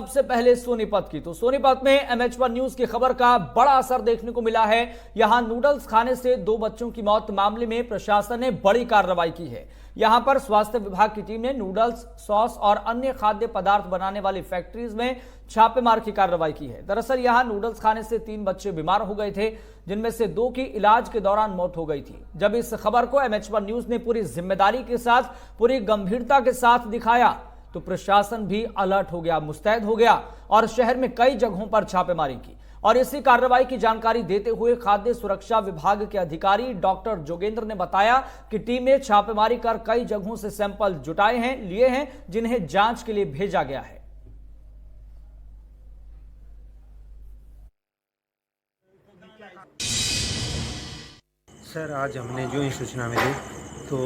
सबसे पहले सोनीपत की, तो सोनीपत में MH1 न्यूज की खबर का बड़ा असर देखने को मिला है। यहां नूडल्स खाने से 2 बच्चों की मौत मामले में प्रशासन ने बड़ी कार्रवाई की है। यहां पर स्वास्थ्य विभाग की टीम ने नूडल्स, सॉस और अन्य खाद्य पदार्थ बनाने वाली फैक्ट्रीज में छापेमार की कार्रवाई की है। दरअसल यहां नूडल्स खाने से 3 बच्चे बीमार हो गए थे, जिनमें से 2 की इलाज के दौरान मौत हो गई थी। जब इस खबर को MH1 न्यूज ने पूरी जिम्मेदारी के साथ, पूरी गंभीरता के साथ दिखाया तो प्रशासन भी अलर्ट हो गया, मुस्तैद हो गया और शहर में कई जगहों पर छापेमारी की। और इसी कार्रवाई की जानकारी देते हुए खाद्य सुरक्षा विभाग के अधिकारी डॉक्टर जोगेंद्र ने बताया कि टीम ने छापेमारी कर कई जगहों से सैंपल जुटाए हैं, लिए हैं, जिन्हें जांच के लिए भेजा गया है। सर, आज हमने जो ही सूचना मिली तो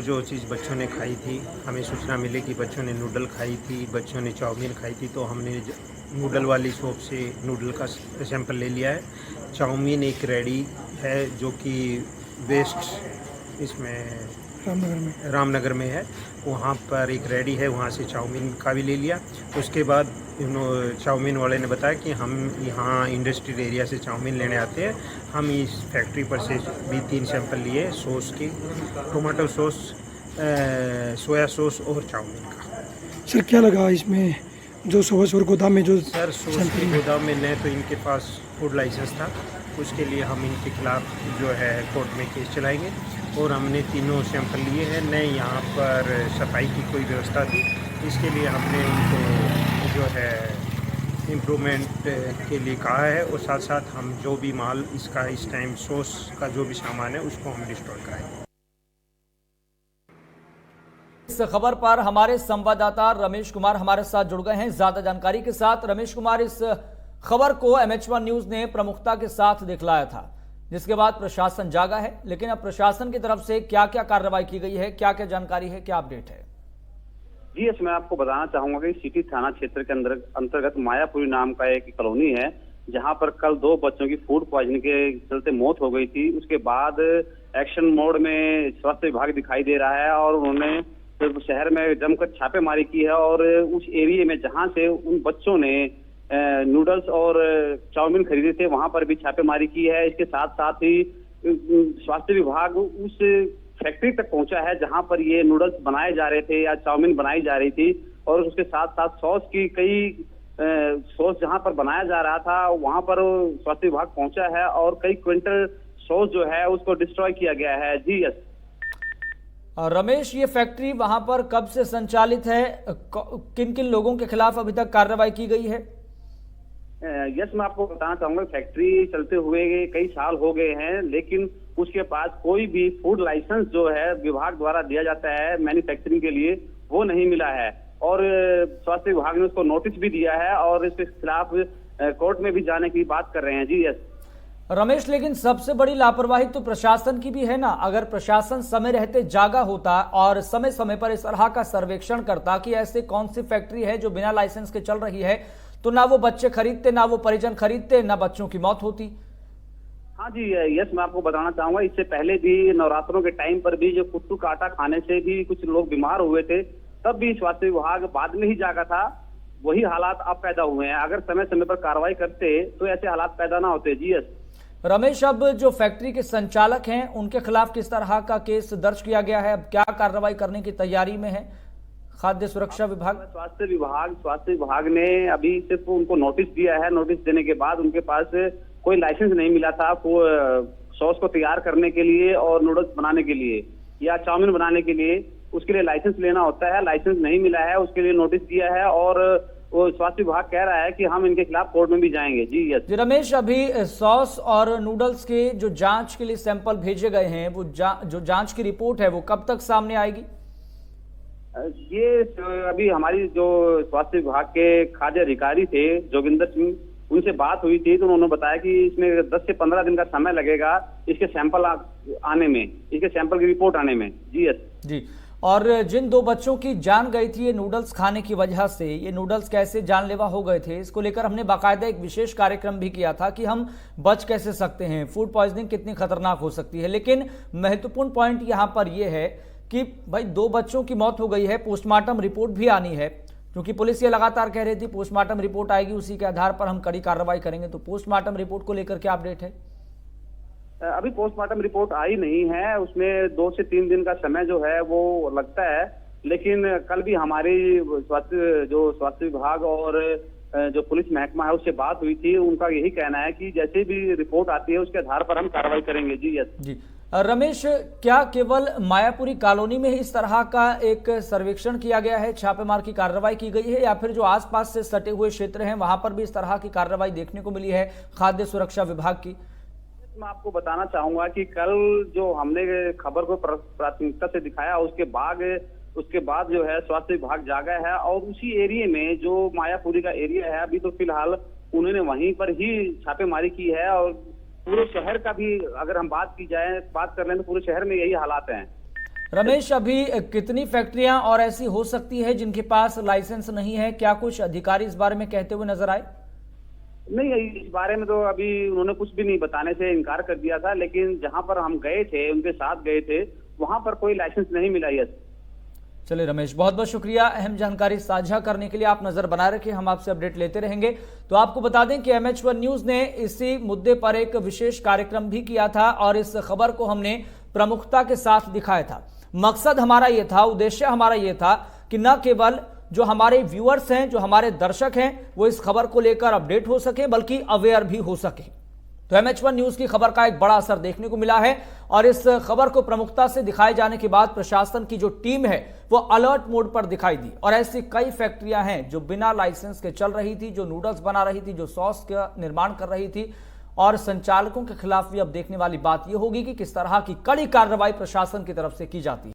जो चीज़ बच्चों ने खाई थी, हमें सूचना मिली कि बच्चों ने नूडल खाई थी, बच्चों ने चाउमीन खाई थी, तो हमने नूडल वाली शॉप से नूडल का सैंपल ले लिया है। चाउमीन एक रेडी है जो कि वेस्ट इसमें रामनगर में है, वहाँ पर एक रेडी है, वहाँ से चाउमीन का भी ले लिया। उसके बाद चाउमीन वाले ने बताया कि हम यहाँ इंडस्ट्रियल एरिया से चाउमीन लेने आते हैं, हम इस फैक्ट्री पर से भी 3 सैंपल लिए सॉस के, टोमेटो सॉस, सोया सॉस और चाउमीन का। सर, क्या लगा इसमें जो सॉस और गोदाम में जो सर, सॉस के गोदाम में न तो इनके पास फूड लाइसेंस था, उसके लिए हम इनके खिलाफ जो है कोर्ट में केस चलाएंगे। और हमने तीनों सैंपल लिए हैं, न यहाँ पर सफाई की कोई व्यवस्था थी, इसके लिए हमने उनको जो है इम्प्रूवमेंट के लिए कहा है। और साथ साथ हम जो भी माल इसका इस टाइम सॉस का जो भी सामान है उसको हम डिस्ट्रॉय कराएंगे। इस खबर पर हमारे संवाददाता रमेश कुमार हमारे साथ जुड़ गए हैं ज्यादा जानकारी के साथ। रमेश कुमार, इस खबर को MH1 न्यूज ने प्रमुखता के साथ दिखलाया था, जिसके बाद प्रशासन जागा है, लेकिन अब प्रशासन की तरफ से क्या क्या कार्रवाई की गई है, क्या क्या जानकारी है, क्या अपडेट है? जी, मैं आपको बताना चाहूंगा कि सिटी थाना क्षेत्र के अंतर्गत मायापुरी नाम का एक कॉलोनी है, जहां पर कल 2 बच्चों की फूड पॉइजनिंग के चलते मौत हो गई थी। उसके बाद एक्शन मोड में स्वास्थ्य विभाग दिखाई दे रहा है और उन्होंने शहर में जमकर छापेमारी की है। और उस एरिया में जहां से उन बच्चों ने नूडल्स और चाउमीन खरीदे थे, वहां पर भी छापेमारी की है। इसके साथ साथ ही स्वास्थ्य विभाग उस फैक्ट्री तक पहुंचा है जहां पर ये नूडल्स बनाए जा रहे थे या चाउमीन बनाई जा रही थी। और उसके साथ साथ सॉस की कई सॉस जहां पर बनाया जा रहा था, वहां पर स्वास्थ्य विभाग पहुंचा है और कई क्विंटल सॉस जो है उसको डिस्ट्रॉय किया गया है। जी यस रमेश, ये फैक्ट्री वहां पर कब से संचालित है, किन किन लोगों के खिलाफ अभी तक कार्रवाई की गई है? यस, मैं आपको बताना चाहूंगा, फैक्ट्री चलते हुए कई साल हो गए हैं, लेकिन उसके पास कोई भी फूड लाइसेंस जो है विभाग द्वारा दिया जाता है मैन्युफैक्चरिंग के लिए, वो नहीं मिला है। और स्वास्थ्य विभाग ने उसको नोटिस भी दिया है और इसके खिलाफ कोर्ट में भी जाने की बात कर रहे हैं। जी यस रमेश, लेकिन सबसे बड़ी लापरवाही तो प्रशासन की भी है ना। अगर प्रशासन समय रहते जागा होता और समय समय पर इस तरह का सर्वेक्षण करता कि ऐसे कौन सी फैक्ट्री है जो बिना लाइसेंस के चल रही है, तो ना वो बच्चे खरीदते, ना वो परिजन खरीदते, ना बच्चों की मौत होती। हाँ जी यस, मैं आपको बताना चाहूंगा, इससे पहले भी नवरात्रों के टाइम पर भी जो कुट्टू का आटा खाने से भी कुछ लोग बीमार हुए थे, तब भी स्वास्थ्य विभाग बाद में ही जागा था। वही हालात अब पैदा हुए हैं। अगर समय समय पर कार्रवाई करते तो ऐसे हालात पैदा ना होते। जी यस रमेश, अब जो फैक्ट्री के संचालक हैं उनके खिलाफ किस तरह का केस दर्ज किया गया है, अब क्या कार्रवाई करने की तैयारी में है खाद्य सुरक्षा विभाग? स्वास्थ्य विभाग ने अभी सिर्फ उनको नोटिस दिया है। नोटिस देने के बाद उनके पास कोई लाइसेंस नहीं मिला था सॉस को तैयार करने के लिए और नूडल्स बनाने के लिए या चाउमीन बनाने के लिए। उसके लिए लाइसेंस लेना होता है, लाइसेंस नहीं मिला है, उसके लिए नोटिस दिया है और वो स्वास्थ्य विभाग कह रहा है कि हम इनके खिलाफ कोर्ट में भी जाएंगे। जी यस जी रमेश, अभी सॉस और नूडल्स के जो जांच के लिए सैंपल भेजे गए हैं, वो जो जांच की रिपोर्ट है वो कब तक सामने आएगी? ये अभी हमारी जो स्वास्थ्य विभाग के खाद्य अधिकारी थे जोगिंदर सिंह, उनसे बात हुई थी तो उन्होंने बताया कि इसमें 10 से 15 दिन का समय लगेगा इसके सैंपल आने में, इसके सैंपल की रिपोर्ट आने में। जी यस जी, और जिन 2 बच्चों की जान गई थी ये नूडल्स खाने की वजह से, ये नूडल्स कैसे जानलेवा हो गए थे, इसको लेकर हमने बाकायदा एक विशेष कार्यक्रम भी किया था कि हम बच कैसे सकते हैं, फूड पॉइजनिंग कितनी खतरनाक हो सकती है। लेकिन महत्वपूर्ण पॉइंट यहाँ पर यह है कि भाई 2 बच्चों की मौत हो गई है, पोस्टमार्टम रिपोर्ट भी आनी है, क्योंकि पुलिस ये लगातार कह रही थी पोस्टमार्टम रिपोर्ट आएगी, उसी के आधार पर हम कड़ी कार्रवाई करेंगे। तो पोस्टमार्टम रिपोर्ट को लेकर क्या अपडेट है? अभी पोस्टमार्टम रिपोर्ट आई नहीं है, उसमें 2 से 3 दिन का समय जो है वो लगता है। लेकिन कल भी हमारी स्वास्थ्य विभाग और जो पुलिस महकमा है उससे बात हुई थी। उनका यही कहना है कि जैसे भी रिपोर्ट आती है उसके आधार पर हम कार्रवाई करेंगे। जी यस जी रमेश, क्या केवल मायापुरी कॉलोनी में ही इस तरह का एक सर्वेक्षण किया गया है, छापेमार की कार्रवाई की गई है, या फिर जो आसपास से सटे हुए क्षेत्र हैं वहां पर भी इस तरह की कार्रवाई देखने को मिली है खाद्य सुरक्षा विभाग की? मैं आपको बताना चाहूंगा कि कल जो हमने खबर को प्राथमिकता से दिखाया उसके बाद जो है स्वास्थ्य विभाग जागा है और उसी एरिया में जो मायापुरी का एरिया है अभी तो फिलहाल उन्होंने वहीं पर ही छापेमारी की है। और पूरे शहर का भी अगर हम बात कर लें तो पूरे शहर में यही हालात हैं। रमेश, अभी कितनी फैक्ट्रियां और ऐसी हो सकती है जिनके पास लाइसेंस नहीं है? क्या कुछ अधिकारी इस बारे में कहते हुए नजर आए? नहीं, इस बारे में तो अभी उन्होंने कुछ भी नहीं बताने से इनकार कर दिया था। लेकिन जहां पर हम गए थे, उनके साथ गए थे, वहां पर कोई लाइसेंस नहीं मिला। यस चलिए रमेश, बहुत बहुत शुक्रिया अहम जानकारी साझा करने के लिए। आप नजर बनाए रखिए, हम आपसे अपडेट लेते रहेंगे। तो आपको बता दें कि MH1 न्यूज ने इसी मुद्दे पर एक विशेष कार्यक्रम भी किया था और इस खबर को हमने प्रमुखता के साथ दिखाया था। मकसद हमारा ये था, उद्देश्य हमारा ये था कि न केवल जो हमारे व्यूअर्स हैं, जो हमारे दर्शक हैं, वो इस खबर को लेकर अपडेट हो सके बल्कि अवेयर भी हो सके। तो MH1 न्यूज की खबर का एक बड़ा असर देखने को मिला है और इस खबर को प्रमुखता से दिखाए जाने के बाद प्रशासन की जो टीम है वो अलर्ट मोड पर दिखाई दी। और ऐसी कई फैक्ट्रियां हैं जो बिना लाइसेंस के चल रही थी, जो नूडल्स बना रही थी, जो सॉस का निर्माण कर रही थी, और संचालकों के खिलाफ भी अब देखने वाली बात यह होगी कि किस तरह की कड़ी कार्रवाई प्रशासन की तरफ से की जाती है।